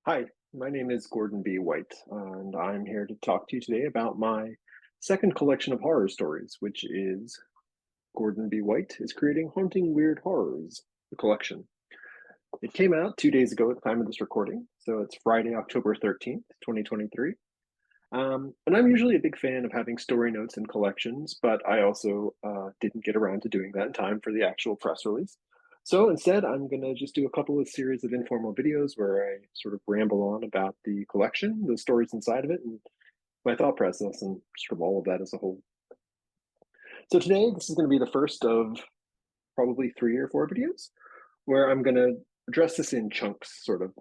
Hi, my name is Gordon B. White, and I'm here to talk to you today about my second collection of horror stories, which is Gordon B. White is Creating Haunting Weird Horrors, the collection. It came out 2 days ago at the time of this recording, so it's Friday, October 13th, 2023. And I'm usually a big fan of having story notes in collections, but I also didn't get around to doing that in time for the actual press release. So instead, I'm going to just do a couple of series of informal videos where I sort of ramble on about the collection, the stories inside of it, and my thought process, and sort of all of that as a whole. So today, this is going to be the first of probably 3 or 4 videos where I'm going to address this in chunks, sort of.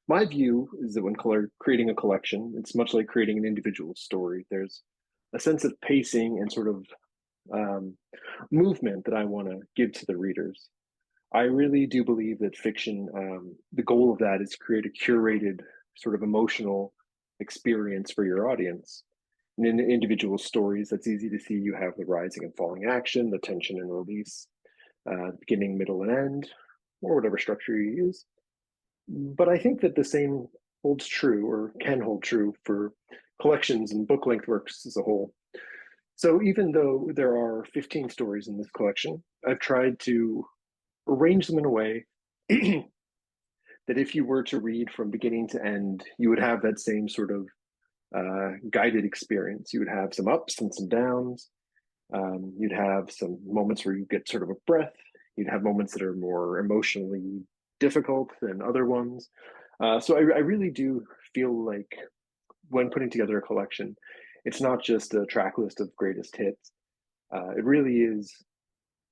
My view is that when creating a collection, it's much like creating an individual story. There's a sense of pacing and sort of um, movement that I want to give to the readers. I really do believe that fiction, the goal of that is to create a curated sort of emotional experience for your audience. And in individual stories, that's easy to see. You have the rising and falling action, the tension and release, beginning, middle, and end, or whatever structure you use. But I think that the same holds true or can hold true for collections and book length works as a whole. So even though there are 15 stories in this collection, I've tried to arrange them in a way that if you were to read from beginning to end, you would have that same sort of guided experience. You would have some ups and some downs. You'd have some moments where you get sort of a breath. You'd have moments that are more emotionally difficult than other ones. So I really do feel like when putting together a collection, it's not just a track list of greatest hits. It really is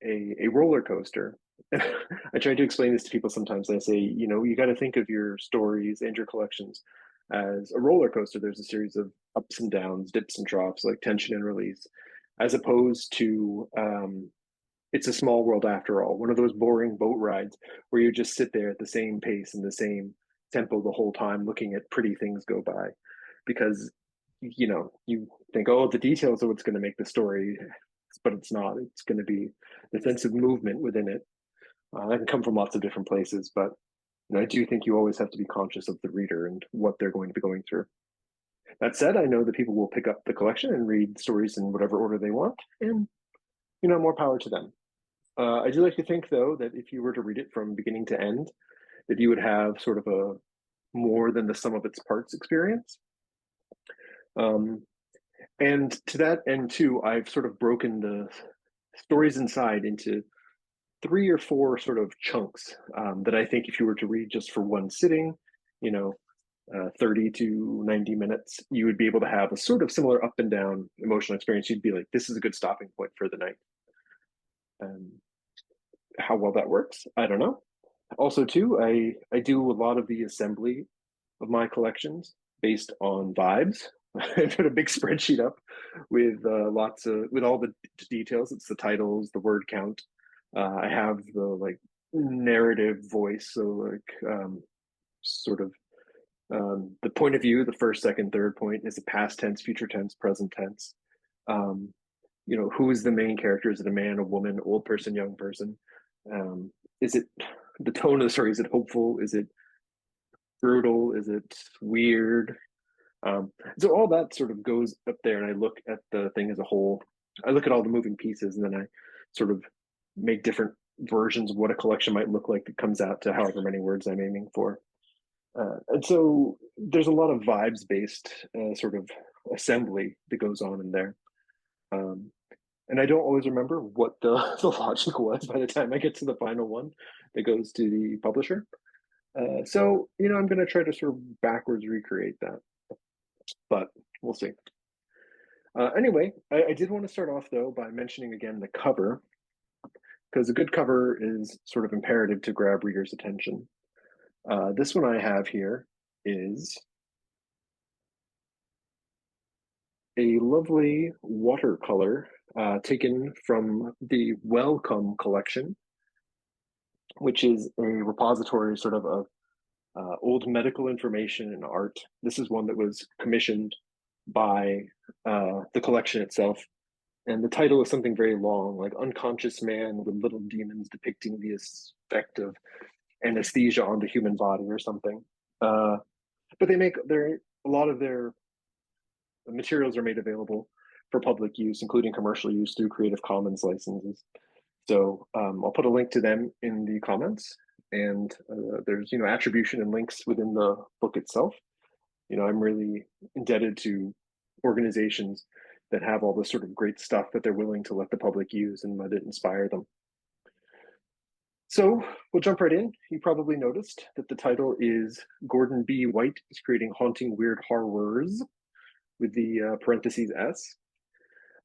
a roller coaster. I try to explain this to people sometimes. I say, you got to think of your stories and your collections as a roller coaster. There's a series of ups and downs, dips and troughs, like tension and release, as opposed to it's a small world after all, one of those boring boat rides where you just sit there at the same pace and the same tempo the whole time, looking at pretty things go by. Because, you think, oh, the details are what's going to make the story, but it's not. It's going to be the sense of movement within it. That can come from lots of different places, but I do think you always have to be conscious of the reader and what they're going to be going through. That said, I know that people will pick up the collection and read stories in whatever order they want, and more power to them. I do like to think, though, that if you were to read it from beginning to end, that you would have sort of a more than the sum of its parts experience. Um, and to that end, too, I've sort of broken the stories inside into 3 or 4 sort of chunks that I think if you were to read just for one sitting, you know, 30 to 90 minutes, you would be able to have a sort of similar up and down emotional experience. You'd be like, this is a good stopping point for the night. Um, how well that works, I don't know. Also, too, I do a lot of the assembly of my collections based on vibes. I put a big spreadsheet up with with all the details. It's the titles, the word count. I have the like narrative voice, so like sort of the point of view, the first, second, third point is a past tense, future tense, present tense. Um, who is the main character? Is it a man, a woman, old person, young person? Is it the tone of the story? Is it hopeful? Is it brutal? Is it weird? So all that sort of goes up there, and I look at the thing as a whole. I look at all the moving pieces, and then I sort of make different versions of what a collection might look like that comes out to however many words I'm aiming for. And so there's a lot of vibes based sort of assembly that goes on in there. Um, and I don't always remember what the, the logic was by the time I get to the final one that goes to the publisher. So I'm going to try to sort of backwards recreate that, but we'll see. Anyway, I did want to start off though by mentioning again the cover, because a good cover is sort of imperative to grab readers' attention. This one I have here is a lovely watercolor taken from the Welcome collection, which is a repository sort of old medical information and art. This is one that was commissioned by the collection itself. And the title is something very long, like Unconscious Man with Little Demons Depicting the Effect of Anesthesia on the Human Body or something. Uh, but they make their a lot of their materials are made available for public use, including commercial use through Creative Commons licenses. So I'll put a link to them in the comments, and there's attribution and links within the book itself. I'm really indebted to organizations that have all this sort of great stuff that they're willing to let the public use and let it inspire them. So we'll jump right in. You probably noticed that the title is Gordon B. White is Creating Haunting Weird Horrors with the parentheses S.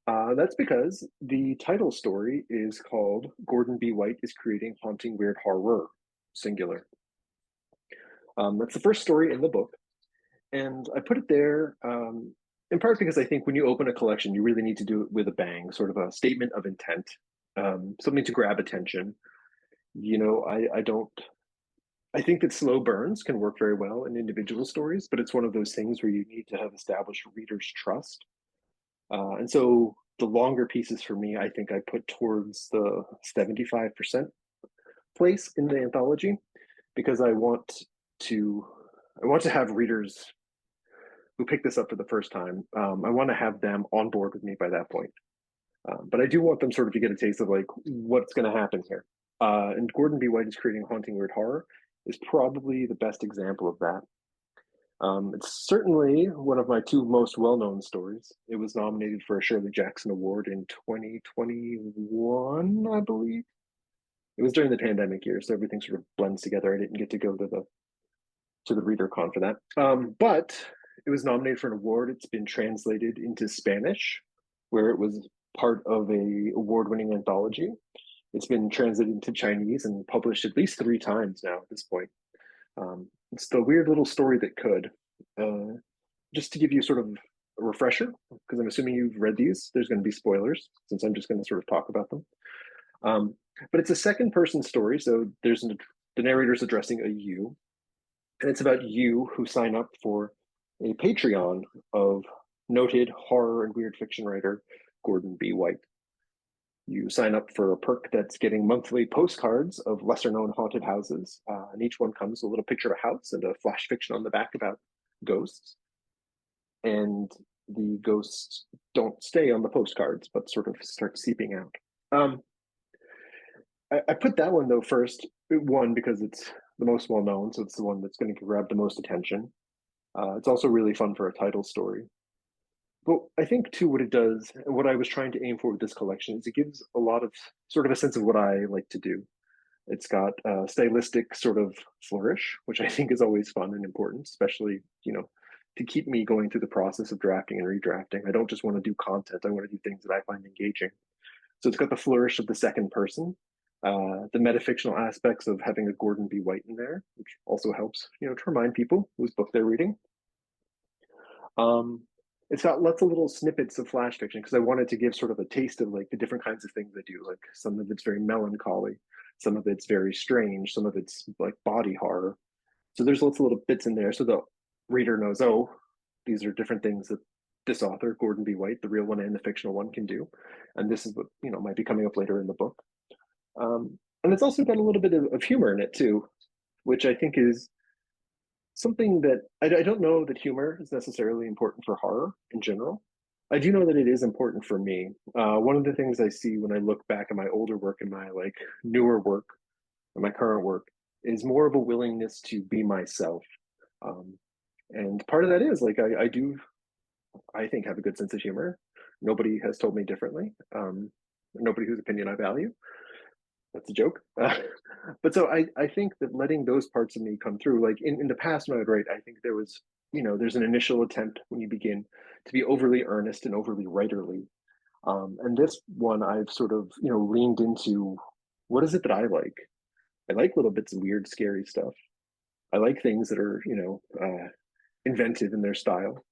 That's because the title story is called Gordon B. White is Creating Haunting Weird Horror, singular. That's the first story in the book. And I put it there in part because I think when you open a collection, you really need to do it with a bang, sort of a statement of intent, something to grab attention. I don't, I think that slow burns can work very well in individual stories, but it's one of those things where you need to have established readers' trust. And so the longer pieces for me, I think I put towards the 75% place in the anthology because to I want to have readers who pick this up for the first time. I want to have them on board with me by that point. But I do want them sort of to get a taste of like what's going to happen here. And Gordon B. White is Creating Haunting Weird Horror is probably the best example of that. It's certainly one of my two most well-known stories. It was nominated for a Shirley Jackson Award in 2021, I believe. It was during the pandemic year, so everything sort of blends together. I didn't get to go to the reader con for that. But it was nominated for an award. It's been translated into Spanish, where it was part of a award-winning anthology. It's been translated into Chinese and published at least 3 times now at this point. It's the weird little story that could. Just to give you sort of a refresher, because I'm assuming you've read these, there's going to be spoilers since I'm just going to sort of talk about them. But it's a second person story, so the narrator's addressing a you, and it's about you who sign up for a Patreon of noted horror and weird fiction writer Gordon B. White. You sign up for a perk that's getting monthly postcards of lesser known haunted houses, and each one comes with a little picture of a house and a flash fiction on the back about ghosts. And the ghosts don't stay on the postcards, but sort of start seeping out. I put that one though first, one because it's the most well known, so it's the one that's going to grab the most attention. It's also really fun for a title story. But I think too, what it does, and what I was trying to aim for with this collection, is it gives a lot of sort of a sense of what I like to do. It's got a stylistic sort of flourish, which I think is always fun and important, especially to keep me going through the process of drafting and redrafting. I don't just want to do content; I want to do things that I find engaging. So it's got the flourish of the second person, the metafictional aspects of having a Gordon B. White in there, which also helps, to remind people whose book they're reading. It's got lots of little snippets of flash fiction because I wanted to give sort of a taste of like the different kinds of things I do. Like some of it's very melancholy, some of it's very strange, some of it's like body horror. So there's lots of little bits in there so the reader knows, oh, these are different things that this author, Gordon B. White, the real one and the fictional one, can do. And this is what, might be coming up later in the book. And it's also got a little bit of humor in it too, which I think is something that I don't know that humor is necessarily important for horror in general. I do know that it is important for me. One of the things I see when I look back at my older work and my like newer work and my current work is more of a willingness to be myself. And part of that is like I do, I think, have a good sense of humor. Nobody has told me differently. Nobody whose opinion I value. That's a joke. But so I think that letting those parts of me come through, like in the past when I would write, I think there was, there's an initial attempt when you begin to be overly earnest and overly writerly. And this one I've sort of, leaned into what is it that I like? I like little bits of weird, scary stuff. I like things that are, inventive in their style.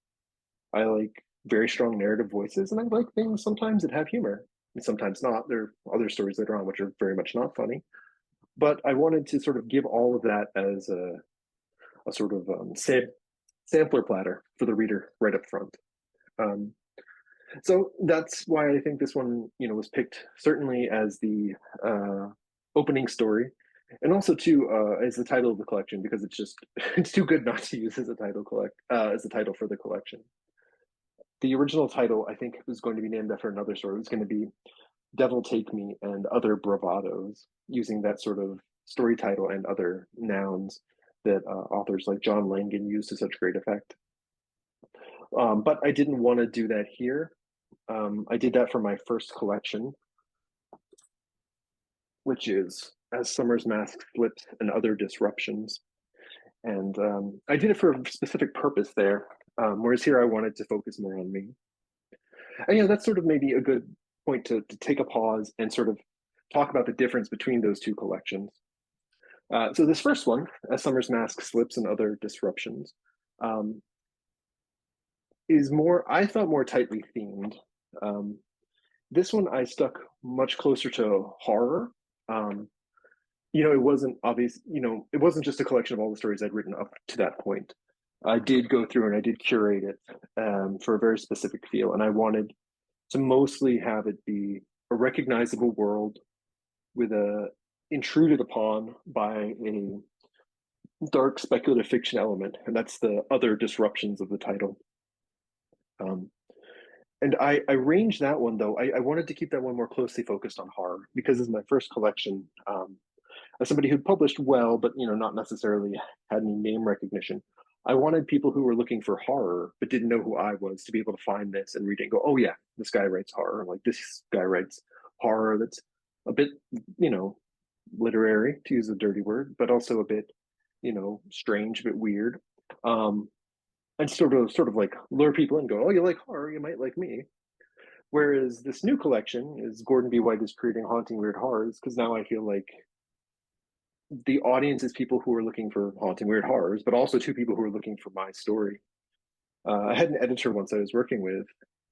I like very strong narrative voices, and I like things sometimes that have humor and sometimes not. There are other stories later on which are very much not funny. But I wanted to sort of give all of that as a sort of sampler platter for the reader right up front. Um, so that's why I think this one, was picked certainly as the opening story And also too, as the title of the collection, because it's just it's too good not to use as a as the title for the collection. The original title, I think, was going to be named after another story. It was going to be Devil Take Me and Other Bravados, using that sort of story title and other nouns that authors like John Langan used to such great effect. But I didn't want to do that here. I did that for my first collection, which is As Summer's Mask Slips and Other Disruptions. And I did it for a specific purpose there, whereas here I wanted to focus more on me. And that's sort of maybe a good point to take a pause and sort of talk about the difference between those two collections. So this first one, As Summer's Mask Slips and Other Disruptions, um, is more, I thought, more tightly themed. Um, this one I stuck much closer to horror. Um, it wasn't obvious, it wasn't just a collection of all the stories I'd written up to that point. I did go through and I did curate it for a very specific feel, and I wanted to mostly have it be a recognizable world with a intruded upon by a dark speculative fiction element, and that's the other disruptions of the title. Um, and I ranged that one though. I wanted to keep that one more closely focused on horror because it's my first collection. As somebody who'd published well, but not necessarily had any name recognition, I wanted people who were looking for horror but didn't know who I was to be able to find this and read it and go, "Oh yeah, this guy writes horror. Like this guy writes horror that's a bit, literary, to use a dirty word, but also a bit, strange, a bit weird." And sort of like lure people and go, "Oh, you like horror? You might like me." Whereas this new collection is Gordon B. White is creating haunting weird horrors, because now I feel like the audience is people who are looking for haunting weird horrors, but also two people who are looking for my story. I had an editor once I was working with,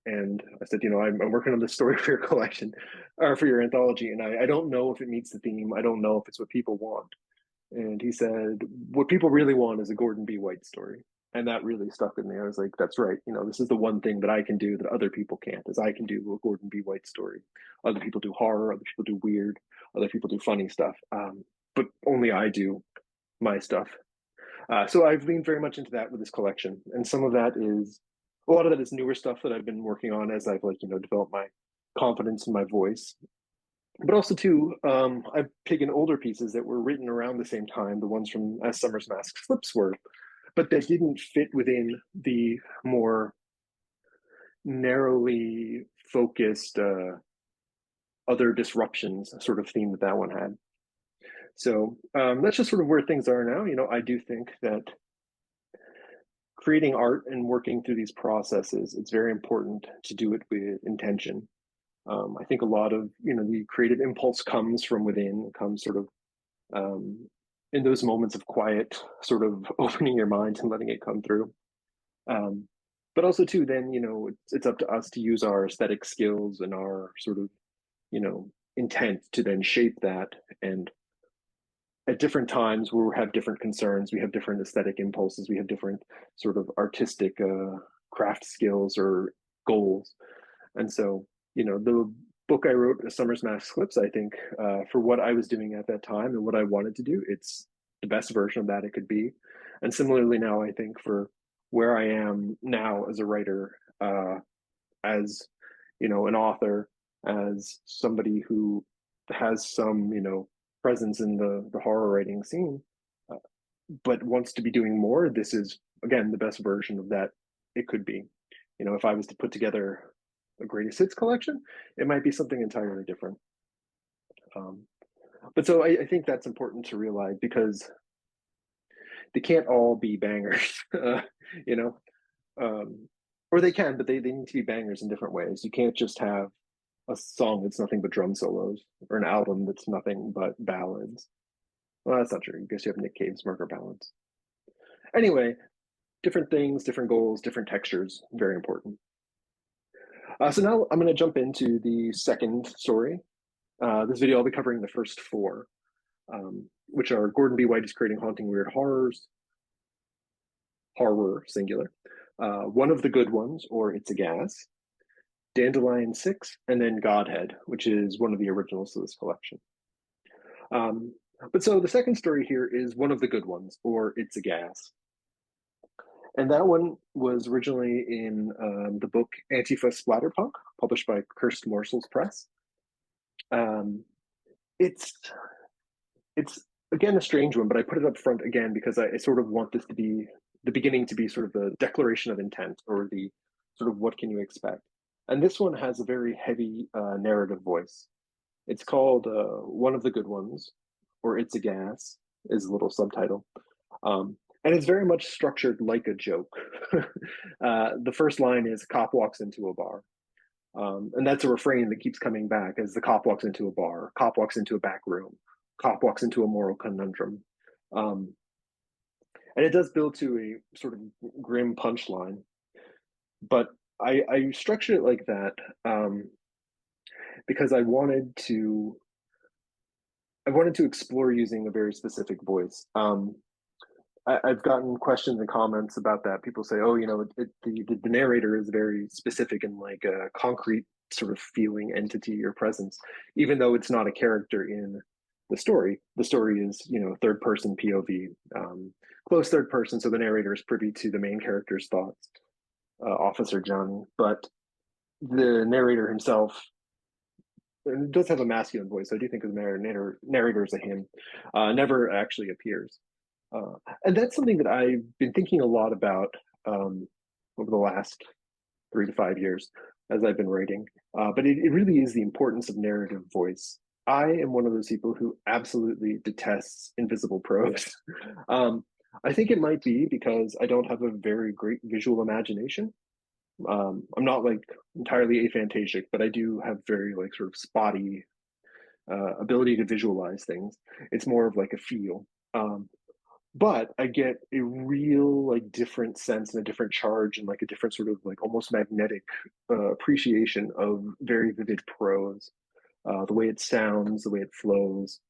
and I said, I'm working on this story for your collection or for your anthology, and I don't know if it meets the theme. I don't know if it's what people want. And he said, what people really want is a Gordon B. White story. And that really stuck with me. I was like, that's right. This is the one thing that I can do that other people can't, is I can do a Gordon B. White story. Other people do horror, other people do weird, other people do funny stuff. But only I do my stuff. So I've leaned very much into that with this collection. And a lot of that is newer stuff that I've been working on as I've developed my confidence in my voice. But also too, I've taken older pieces that were written around the same time, the ones from As Summer's Mask Slips were, but that didn't fit within the more narrowly focused other disruptions sort of theme that one had. So that's just sort of where things are now. I do think that creating art and working through these processes, it's very important to do it with intention. I think a lot of the creative impulse comes from within. It comes sort of in those moments of quiet, sort of opening your mind and letting it come through. But also too, then it's up to us to use our aesthetic skills and our sort of intent to then shape that. And at different times, we have different concerns, we have different aesthetic impulses, we have different sort of artistic craft skills or goals. And so the book I wrote, A Summer's Mask Slips, I think for what I was doing at that time and what I wanted to do, it's the best version of that it could be. And similarly now, I think for where I am now as a writer, as an author, as somebody who has some presence in the horror writing scene, uh, but wants to be doing more, this is again the best version of that it could be. If I was to put together a greatest hits collection, it might be something entirely different. But so I think that's important to realize, because they can't all be bangers, you know, um, or they can, but they need to be bangers in different ways. You can't just have a song that's nothing but drum solos or an album that's nothing but ballads. Well, that's not true. I guess you have Nick Cave's Murder Ballads. Anyway, different things, different goals, different textures, very important. So now I'm going to jump into the second story. This video, I'll be covering the first four, which are Gordon B. White is creating haunting weird horrors, horror singular, One of the Good Ones, or It's a Gas, Dandelion 6, and then Godhead, which is one of the originals to this collection. But so the second story here is One of the Good Ones, or It's a Gas. And that one was originally in the book Antifa Splatterpunk, published by Cursed Morsels Press. Um, it's it's again a strange one, but I put it up front again because I sort of want this to be the beginning to be sort of the declaration of intent or the sort of what can you expect. And this one has a very heavy narrative voice. It's called One of the Good Ones, or It's a Gas, is a little subtitle. And it's very much structured like a joke. The first line is cop walks into a bar. And that's a refrain that keeps coming back as the cop walks into a bar, cop walks into a back room, cop walks into a moral conundrum. Um, and it does build to a sort of grim punchline. But I structured it like that because I wanted to explore using a very specific voice. Have gotten questions and comments about that. People say, "Oh, the narrator is very specific and like a concrete sort of feeling entity or presence, even though it's not a character in the story. The story is, third person POV, close third person, so the narrator is privy to the main character's thoughts, Officer Johnny, but the narrator himself." It does have a masculine voice. So I do think of the narrator as a him. Never actually appears. And that's something that I've been thinking a lot about over the last 3 to 5 years as I've been writing. But it really is the importance of narrative voice. I am one of those people who absolutely detests invisible prose. I think it might be because I don't have a very great visual imagination. I'm not like entirely aphantasic, but I do have very like sort of spotty ability to visualize things. It's more of like a feel. But I get a real like different sense and a different charge and like a different sort of like almost magnetic appreciation of very vivid prose. The way it sounds, the way it flows,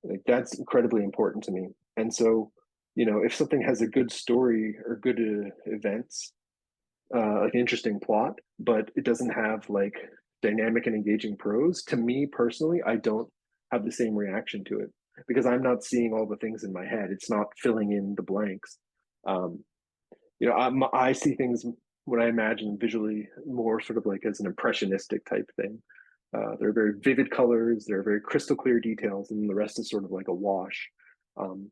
like that's incredibly important to me. And so, if something has a good story or good events, like an interesting plot, but it doesn't have like dynamic and engaging prose. To me personally, I don't have the same reaction to it because I'm not seeing all the things in my head. It's not filling in the blanks. Um, I see things when I imagine visually more sort of like as an impressionistic type thing. They're very vivid colors, they're very crystal clear details, and the rest is sort of like a wash. Um,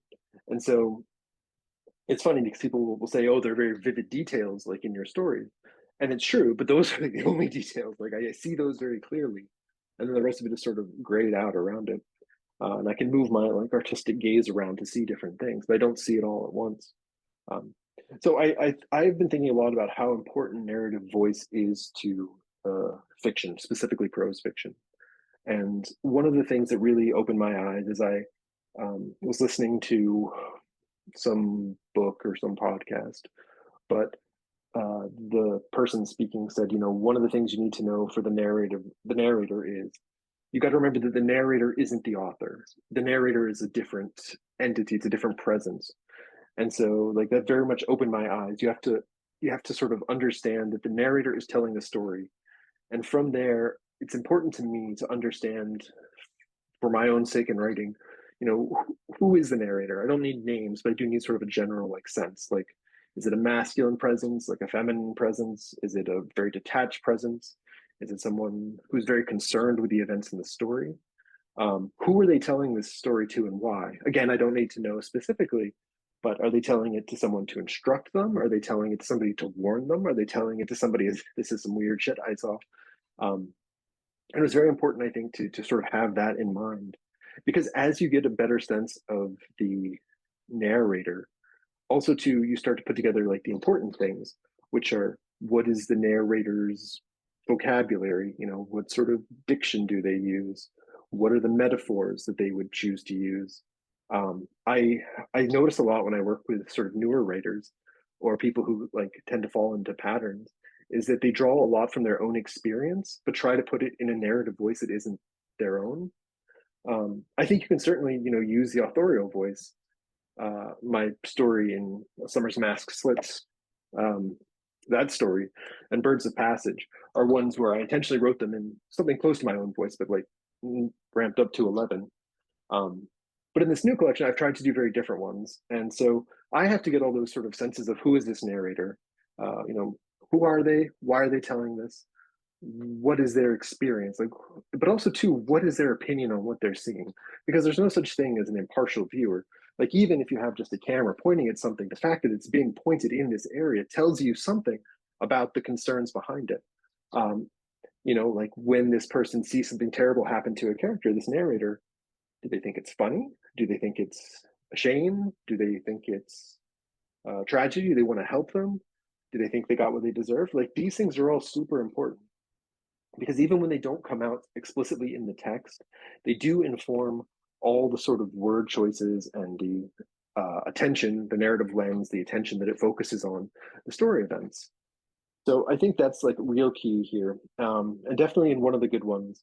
and so it's funny because people will say, "Oh, they're very vivid details, like in your story," and it's true. But those are the only details. Like I see those very clearly, and then the rest of it is sort of grayed out around it. And I can move my like artistic gaze around to see different things, but I don't see it all at once. Um, so I've been thinking a lot about how important narrative voice is to fiction, specifically prose fiction. And one of the things that really opened my eyes is I was listening to some book or some podcast, but the person speaking said, one of the things you need to know for the narrator is you got to remember that the narrator isn't the author. The narrator is a different entity. It's a different presence. And so like that very much opened my eyes. You have to sort of understand that the narrator is telling the story. And from there, it's important to me to understand for my own sake in writing, who is the narrator? I don't need names, but I do need sort of a general like sense. Like, is it a masculine presence, like a feminine presence? Is it a very detached presence? Is it someone who's very concerned with the events in the story? Who are they telling this story to and why? Again, I don't need to know specifically, but are they telling it to someone to instruct them? Are they telling it to somebody to warn them? Are they telling it to somebody as this is some weird shit I saw? Um, and it was very important, I think, to sort of have that in mind, because as you get a better sense of the narrator, also too, you start to put together like the important things, which are what is the narrator's vocabulary? What sort of diction do they use? What are the metaphors that they would choose to use? I notice a lot when I work with sort of newer writers or people who like tend to fall into patterns is that they draw a lot from their own experience, but try to put it in a narrative voice that isn't their own. I think you can certainly, use the authorial voice. My story in Summer's Mask Slits, um, that story, and Birds of Passage are ones where I intentionally wrote them in something close to my own voice, but like ramped up to 11. Um, But in this new collection, I've tried to do very different ones. And so I have to get all those sort of senses of who is this narrator? You know, who are they? Why are they telling this? What is their experience? Like, but also too, what is their opinion on what they're seeing? Because there's no such thing as an impartial viewer. Like, even if you have just a camera pointing at something, the fact that it's being pointed in this area tells you something about the concerns behind it. Um, you know, like when this person sees something terrible happen to a character, this narrator, do they think it's funny? Do they think it's a shame? Do they think it's tragedy? Do they want to help them? Do they think they got what they deserve? Like, these things are all super important because even when they don't come out explicitly in the text, they do inform all the sort of word choices and the attention, the narrative lens, the attention that it focuses on the story events. So I think that's like real key here, and definitely in one of the good ones.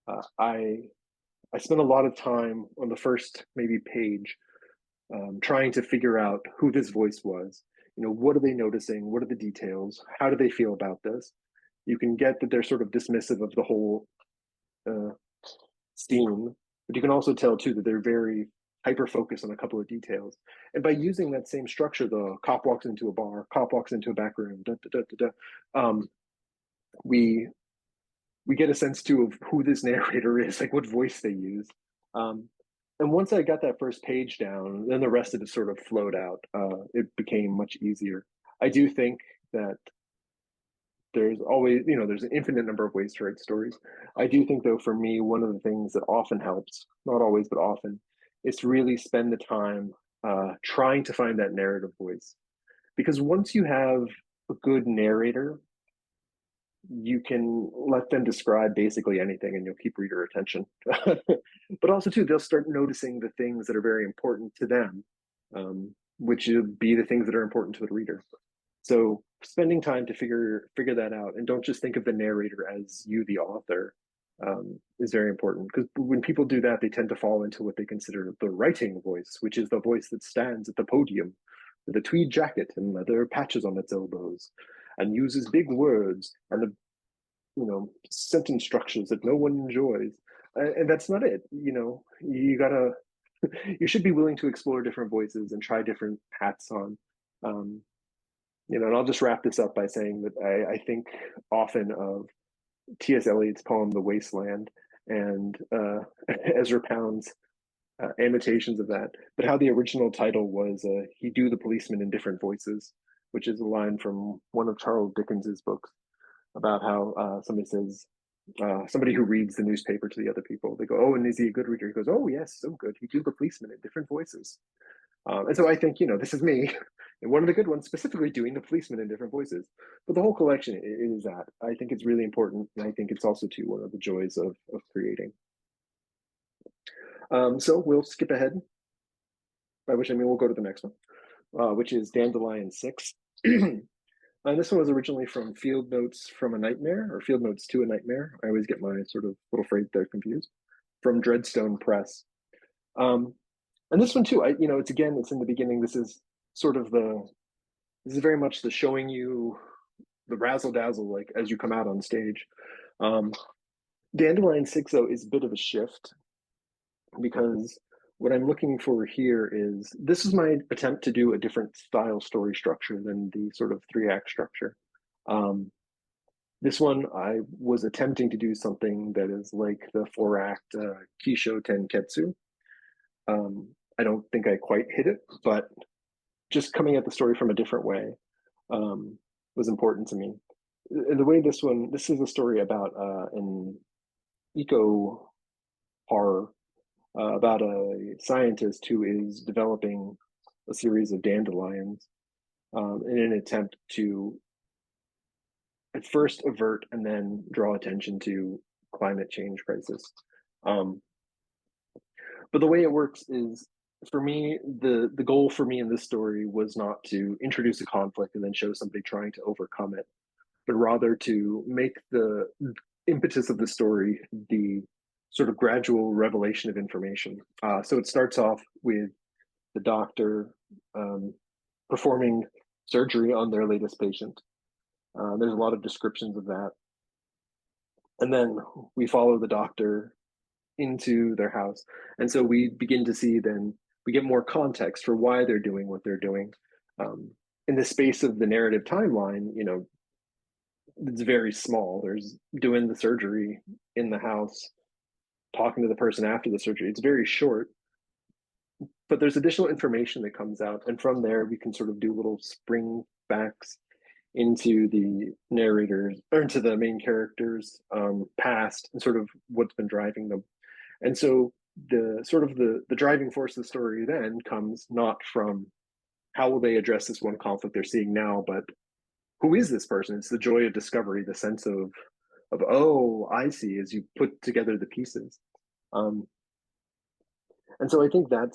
I spent a lot of time on the first maybe page trying to figure out who this voice was. You know, what are they noticing? What are the details? How do they feel about this? You can get that they're sort of dismissive of the whole uh, scene, but you can also tell too that they're very hyper focused on a couple of details. And by using that same structure, the cop walks into a bar, cop walks into a back room, we we get a sense too of who this narrator is, like what voice they use. Um, and once I got that first page down, then the rest of it sort of flowed out. It became much easier. I do think that there's always, you know, there's an infinite number of ways to write stories. I do think, though, for me, one of the things that often helps, not always, but often, is to really spend the time trying to find that narrative voice. Because once you have a good narrator, you can let them describe basically anything and you'll keep reader attention. But also, too, they'll start noticing the things that are very important to them, which will be the things that are important to the reader. So spending time to figure that out, and don't just think of the narrator as you, the author, is very important. Because when people do that, they tend to fall into what they consider the writing voice, which is the voice that stands at the podium with a tweed jacket and leather patches on its elbows, and uses big words and the sentence structures that no one enjoys. And that's not it. You know, you gotta you should be willing to explore different voices and try different hats on. Um, and I'll just wrap this up by saying that I think often of T.S. Eliot's poem "The Wasteland" and Ezra Pound's annotations of that, but how the original title was "He Do the Policeman in Different Voices," which is a line from one of Charles Dickens's books about how somebody says, somebody who reads the newspaper to the other people, they go, "Oh, and is he a good reader?" He goes, "Oh, yes, so good. He do the policeman in different voices." And so I think, this is me, and one of the good ones, specifically doing the policeman in different voices. But the whole collection is that. I think it's really important, and I think it's also, too, one of the joys of creating. So we'll skip ahead, by which I mean we'll go to the next one, which is Dandelion 6. And this one was originally from Field Notes from a Nightmare, or Field Notes to a Nightmare. I always get my sort of little phrase there confused. From Dreadstone Press. And this one too, it's in the beginning. This is very much the showing you the razzle dazzle, like as you come out on stage. Dandelion 6, though, is a bit of a shift because what I'm looking for here is this is my attempt to do a different style story structure than the sort of 3-act structure. This one, I was attempting to do something that is like the 4-act Kisho Tenketsu. I don't think I quite hit it, but just coming at the story from a different way was important to me. And the way this is a story about an eco horror about a scientist who is developing a series of dandelions in an attempt to at first avert and then draw attention to climate change crisis. But the way it works is, for me, the goal for me in this story was not to introduce a conflict and then show somebody trying to overcome it, but rather to make the impetus of the story the sort of gradual revelation of information. So it starts off with the doctor performing surgery on their latest patient. There's a lot of descriptions of that. And then we follow the doctor into their house. And so we begin to see then, we get more context for why they're doing what they're doing. In the space of the narrative timeline, it's very small. There's doing the surgery in the house, talking to the person after the surgery. It's very short, but there's additional information that comes out. And from there, we can sort of do little spring backs into the narrators or into the main characters past and sort of what's been driving them. And so the sort of the driving force of the story then comes not from how will they address this one conflict they're seeing now, but who is this person? It's the joy of discovery, the sense of oh, I see, as you put together the pieces. Um, and so I think that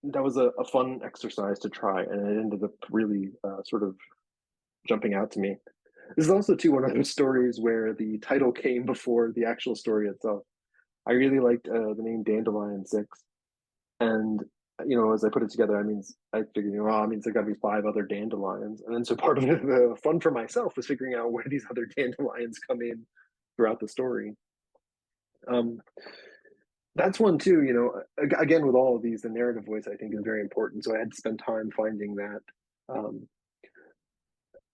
was a fun exercise to try, and it ended up really sort of jumping out to me. This is also too one of those stories where the title came before the actual story itself. I really liked the name Dandelion Six, and as I put it together, I figured, it means there got to be five other dandelions, and then so part of the fun for myself was figuring out where these other dandelions come in throughout the story. Um, that's one too. Again, with all of these, the narrative voice I think is very important. So I had to spend time finding that. Um,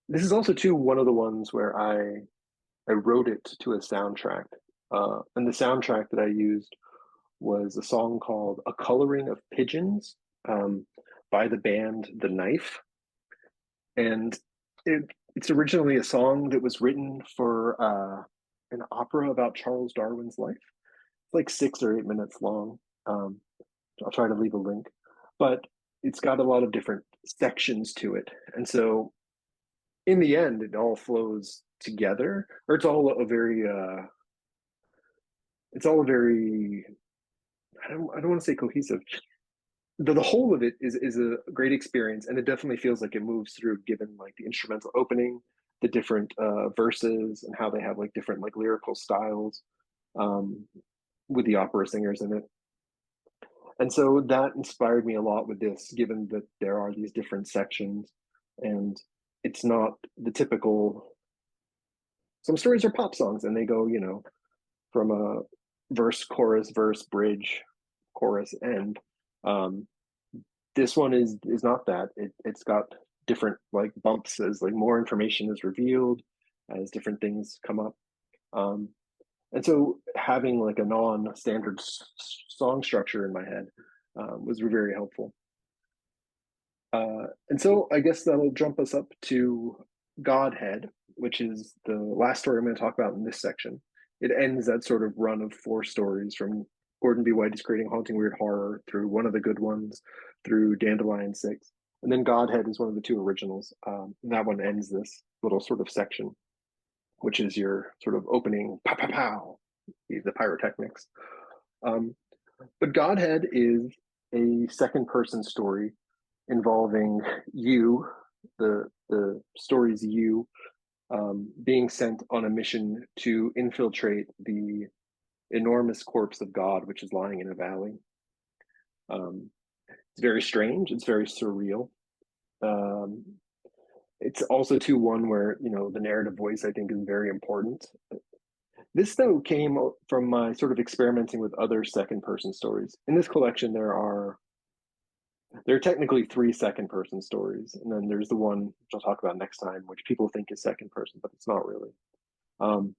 this is also too one of the ones where I wrote it to a soundtrack, and the soundtrack that I used was a song called "A Coloring of Pigeons" um, by the band The Knife, and it's originally a song that was written for an opera about Charles Darwin's life. It's like 6 or 8 minutes long. Um, I'll try to leave a link, but it's got a lot of different sections to it, and so in the end, it all flows together, or it's all a very I don't want to say cohesive. The whole of it is a great experience, and it definitely feels like it moves through, given like the instrumental opening, the different verses, and how they have like different like lyrical styles um, with the opera singers in it. And so that inspired me a lot with this, given that there are these different sections, and it's not the typical. Some stories are pop songs, and they go, from a verse, bridge, chorus, end. Um, this one is not that. It's got different like bumps as like more information is revealed, as different things come up. Um, and so having like a non-standard song structure in my head was very helpful. And so I guess that'll jump us up to Godhead, which is the last story I'm going to talk about in this section. It ends that sort of run of four stories from Gordon B. White is creating haunting weird horror through one of the good ones, through Dandelion Six, and then Godhead is one of the two originals. And that one ends this little sort of section, which is your sort of opening pow pow pow, the pyrotechnics. Um, but Godhead is a second person story involving you, the story's you, being sent on a mission to infiltrate the enormous corpse of God, which is lying in a valley. It's very strange. It's very surreal. Um, it's also too one where the narrative voice I think is very important. This though came from my sort of experimenting with other second person stories. In this collection, there are technically three second person stories, and then there's the one which I'll talk about next time, which people think is second person, but it's not really. Um,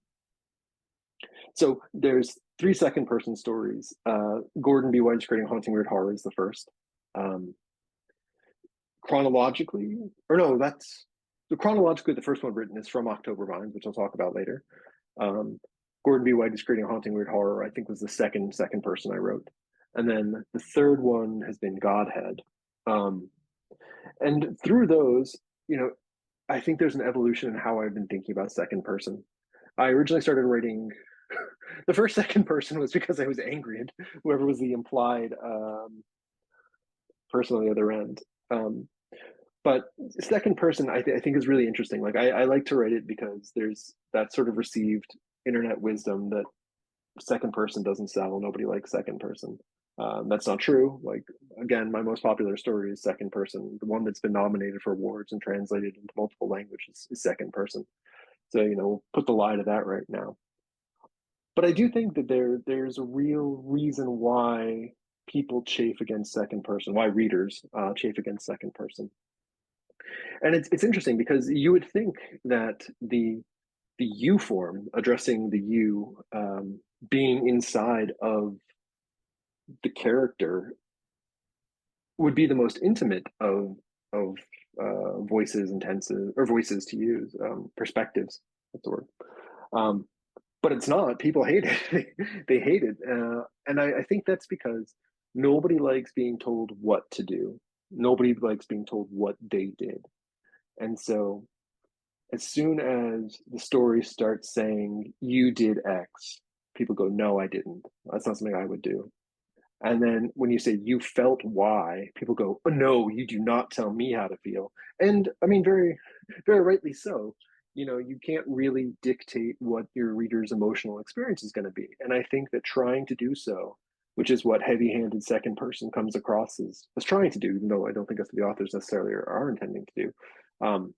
so there's three second person stories. Gordon B. White's Creating Haunting Weird Horror is the first. Um, chronologically, or no, that's so chronologically the first one written is from October Vines, which I'll talk about later. Um, Gordon B. White is Creating Haunting Weird Horror, I think was the second person I wrote. And then the third one has been Godhead. Um, and through those, I think there's an evolution in how I've been thinking about second person. I originally started writing the first second person was because I was angry at whoever was the implied person on the other end. But second person, I think is really interesting. Like I like to write it because there's that sort of received internet wisdom that second person doesn't sell. Nobody likes second person. That's not true. Like again, my most popular story is second person. The one that's been nominated for awards and translated into multiple languages is second person. So we'll put the lie to that right now. But I do think that there's a real reason why people chafe against second person, why readers chafe against second person. And it's interesting because you would think that the you form, addressing the you, being inside of the character, would be the most intimate of voices and tenses, or voices to use, perspectives. That's the word. Um, but it's not. People hate it. They hate it, and I think that's because nobody likes being told what to do. Nobody likes being told what they did, and so as soon as the story starts saying you did X, people go, "No, I didn't. That's not something I would do." And then when you say you felt Y, people go, oh, no, you do not tell me how to feel. And I mean, very, very rightly so. You know, you can't really dictate what your reader's emotional experience is going to be. And I think that trying to do so, which is what heavy handed second person comes across as trying to do, even though I don't think that's what the authors necessarily are intending to do. Um,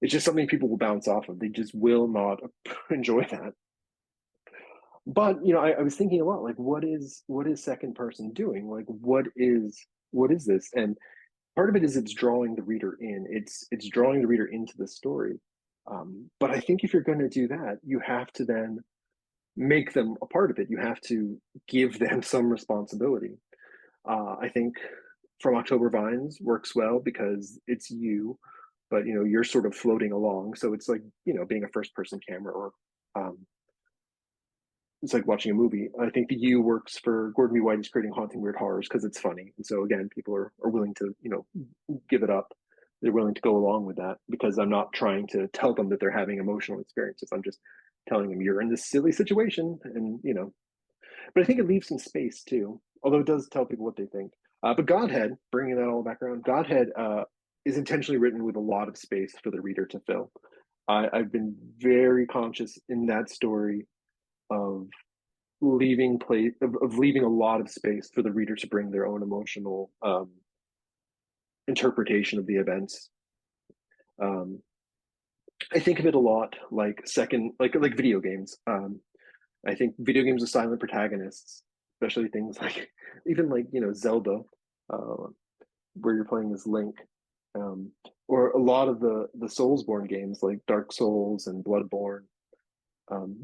it's just something people will bounce off of. They just will not enjoy that. But you know, I was thinking a lot like what is second person doing? Like what is this? And part of it is it's drawing the reader in. It's drawing the reader into the story. But I think if you're going to do that, you have to then make them a part of it. You have to give them some responsibility. I think From October Vines works well because it's you, but you know you're sort of floating along. So it's like being a first person camera, or um, it's like watching a movie. I think the U works for Gordon B. White is creating haunting weird horrors because it's funny. And so again, people are willing to, give it up. They're willing to go along with that because I'm not trying to tell them that they're having emotional experiences. I'm just telling them you're in this silly situation and but I think it leaves some space too, although it does tell people what they think. But Godhead, bringing that all back around, Godhead is intentionally written with a lot of space for the reader to fill. I've been very conscious in that story of of leaving a lot of space for the reader to bring their own emotional interpretation of the events. Um, I think of it a lot like like video games. I think video games with silent protagonists, especially things like even like Zelda, uh, where you're playing as Link, um, or a lot of the Soulsborne games like Dark Souls and Bloodborne.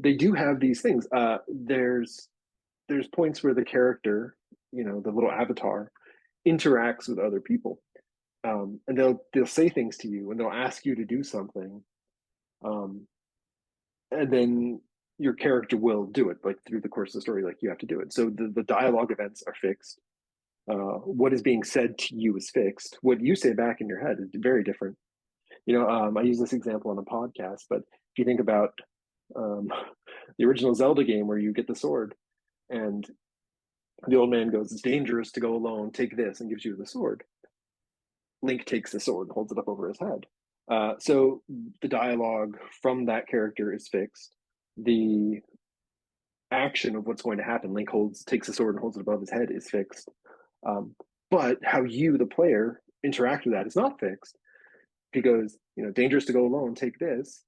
They do have these things. There's points where the character, the little avatar, interacts with other people, and they'll say things to you, and they'll ask you to do something, um, and then your character will do it, like through the course of the story, like you have to do it. So the dialogue events are fixed. What is being said to you is fixed. What you say back in your head is very different. I use this example on a podcast, but if you think about um, the original Zelda game where you get the sword and the old man goes, it's dangerous to go alone. Take this, and gives you the sword. Link takes the sword and holds it up over his head. So the dialogue from that character is fixed. The action of what's going to happen, takes the sword and holds it above his head, is fixed. Um, but how you, the player, interact with that is not fixed. If he goes, dangerous to go alone, take this.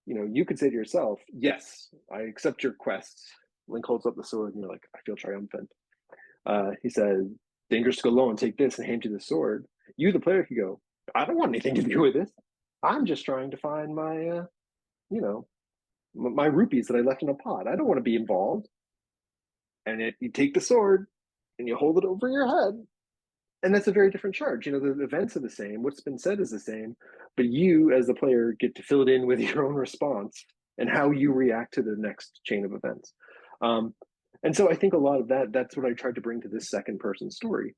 You could say to yourself, yes, I accept your quest. Link holds up the sword and you're like, I feel triumphant. He says, dangerous to go alone, take this, and hand you the sword. You, the player, could go, I don't want anything to do with this. I'm just trying to find you know, my rupees that I left in a pot. I don't want to be involved. And you take the sword and you hold it over your head, and that's a very different charge. The events are the same, what's been said is the same, but you, as the player, get to fill it in with your own response and how you react to the next chain of events. Um, and so I think a lot of that's what I tried to bring to this second person story.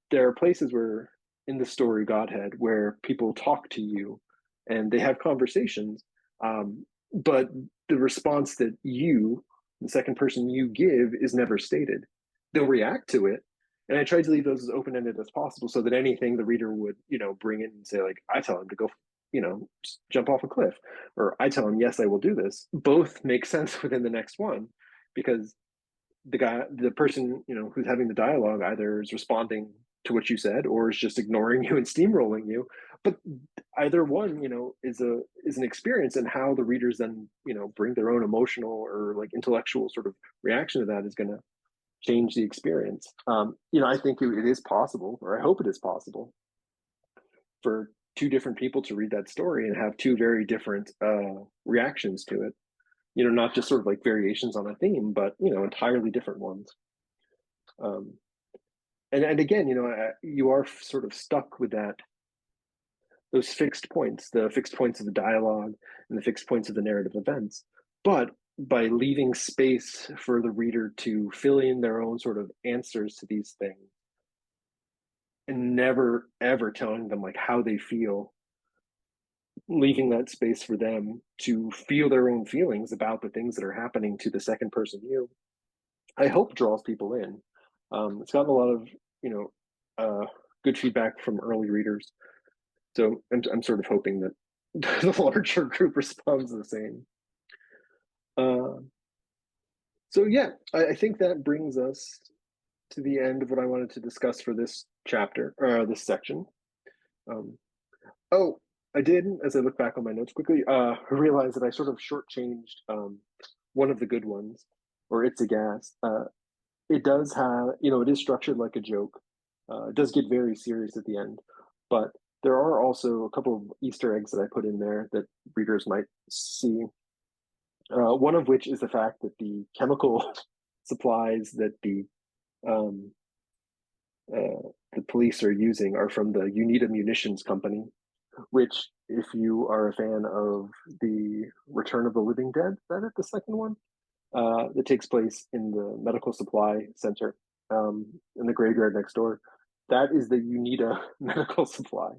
There are places where in the story Godhead where people talk to you and they have conversations, but the response that the second person you give, is never stated. They'll react to it, and I tried to leave those as open ended as possible so that anything the reader would, bring in and say, like, I tell him to go, jump off a cliff, or I tell him, yes, I will do this. Both make sense within the next one because the person, who's having the dialogue either is responding to what you said or is just ignoring you and steamrolling you. but either one, is an experience, and how the readers then, bring their own emotional or like intellectual sort of reaction to that is going to change the experience. I think it is possible, or I hope it is possible, for two different people to read that story and have two very different reactions to it. Not just sort of like variations on a theme, but entirely different ones. Um, and again, you are sort of stuck with those fixed points, the fixed points of the dialogue and the fixed points of the narrative events. But by leaving space for the reader to fill in their own sort of answers to these things, and never ever telling them like how they feel, leaving that space for them to feel their own feelings about the things that are happening to the second person you, I hope draws people in. It's gotten a lot of, you know, good feedback from early readers. So I'm sort of hoping that the literature group responds the same. Uh, so yeah, I think that brings us to the end of what I wanted to discuss for this chapter, or this section. Um, oh, I did, as I look back on my notes quickly, realize that I sort of shortchanged one of the good ones, or It's a Gas. It does have, it is structured like a joke. It does get very serious at the end, but there are also a couple of Easter eggs that I put in there that readers might see. One of which is the fact that the chemical supplies that um, the police are using are from the Unita Munitions Company, which, if you are a fan of the Return of the Living Dead, is that it, the second one? That takes place in the medical supply center in the graveyard next door. That is the UNITA medical supply.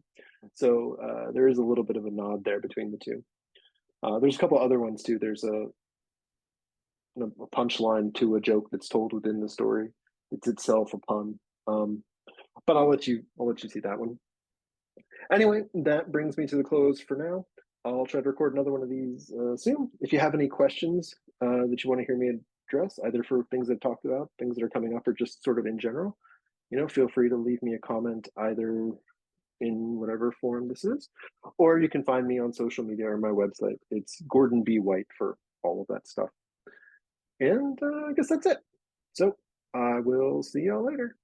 So there is a little bit of a nod there between the two. There's a couple other ones too. There's a punchline to a joke that's told within the story. It's itself a pun. But I'll let you see that one. Anyway, that brings me to the close for now. I'll try to record another one of these soon. If you have any questions that you want to hear me address, either for things I've talked about, things that are coming up, or just sort of in general, feel free to leave me a comment either in whatever form this is, or you can find me on social media or my website. It's Gordon B. White for all of that stuff. And I guess that's it. So I will see y'all later.